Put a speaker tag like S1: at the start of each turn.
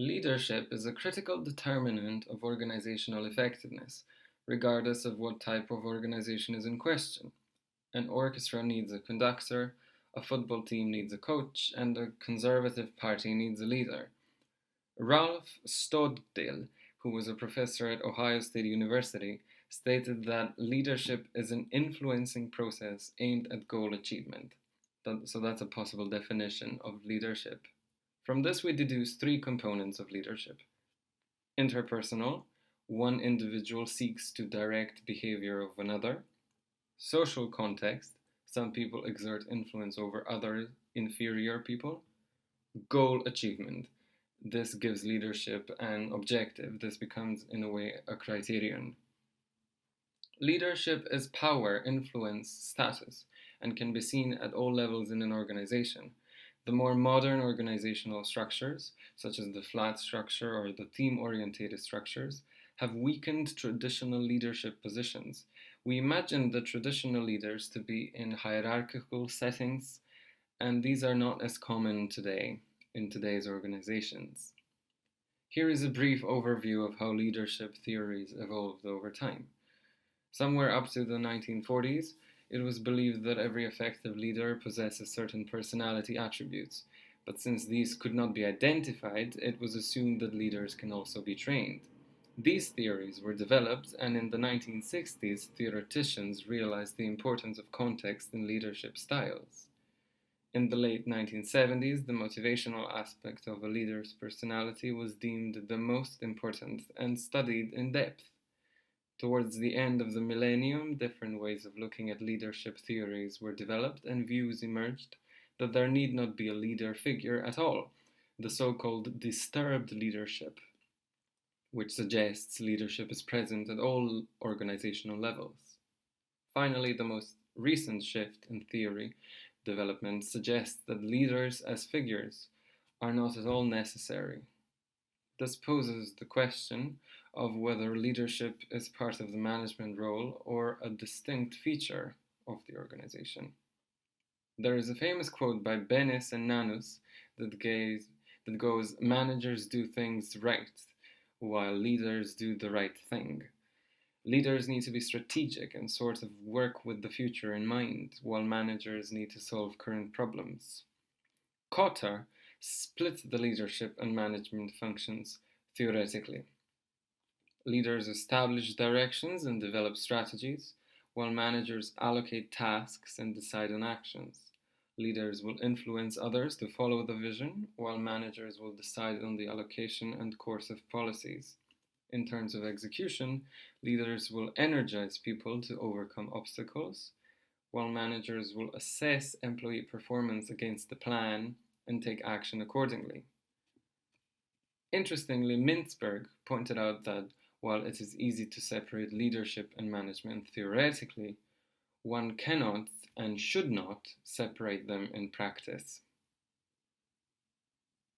S1: Leadership is a critical determinant of organizational effectiveness, regardless of what type of organization is in question. An orchestra needs a conductor, a football team needs a coach, and a conservative party needs a leader. Ralph Stoddale, who was a professor at Ohio State University, stated that leadership is an influencing process aimed at goal achievement. So that's a possible definition of leadership. From this, we deduce three components of leadership. Interpersonal, one individual seeks to direct behavior of another. Social context, some people exert influence over other inferior people. Goal achievement, this gives leadership an objective. This becomes, in a way, a criterion. Leadership is power, influence, status, and can be seen at all levels in an organization. The more modern organizational structures, such as the flat structure or the team-oriented structures, have weakened traditional leadership positions. We imagine the traditional leaders to be in hierarchical settings, and these are not as common today in today's organizations. Here is a brief overview of how leadership theories evolved over time. Somewhere up to the 1940s, it was believed that every effective leader possesses certain personality attributes, but since these could not be identified, it was assumed that leaders can also be trained. These theories were developed, and in the 1960s, theoreticians realized the importance of context in leadership styles. In the late 1970s, the motivational aspect of a leader's personality was deemed the most important and studied in depth. Towards the end of the millennium, different ways of looking at leadership theories were developed and views emerged that there need not be a leader figure at all, the so-called disturbed leadership, which suggests leadership is present at all organizational levels. Finally, the most recent shift in theory development suggests that leaders as figures are not at all necessary. This poses the question of whether leadership is part of the management role or a distinct feature of the organization. There is a famous quote by Benes and Nanus that goes, "Managers do things right, while leaders do the right thing." Leaders need to be strategic and sort of work with the future in mind, while managers need to solve current problems. Kotter split the leadership and management functions theoretically. Leaders establish directions and develop strategies, while managers allocate tasks and decide on actions. Leaders will influence others to follow the vision, while managers will decide on the allocation and course of policies. In terms of execution, leaders will energize people to overcome obstacles, while managers will assess employee performance against the plan and take action accordingly. Interestingly, Mintzberg pointed out that while it is easy to separate leadership and management theoretically, one cannot and should not separate them in practice.